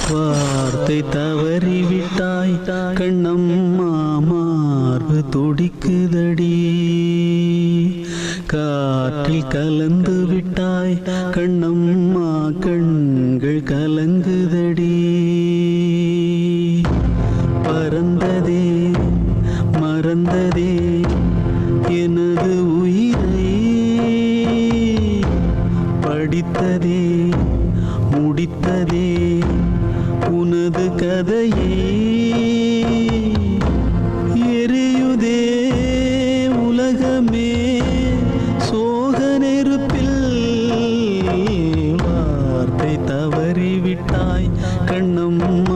வார்த்தை தவறிவிட்டாய் கண்ணம்மா மார்பு துடிக்குதடி காற்றில் கலந்து விட்டாய் கண்ணம்மா கண்கள் கலங்குதடி பறந்ததே மறந்ததே எனது உயிரை படித்ததே முடித்ததே உனது கதையே எரியுதே உலகமே சோக நெருப்பில் வார்த்தை தவறிவிட்டாய் கண்ணம்மா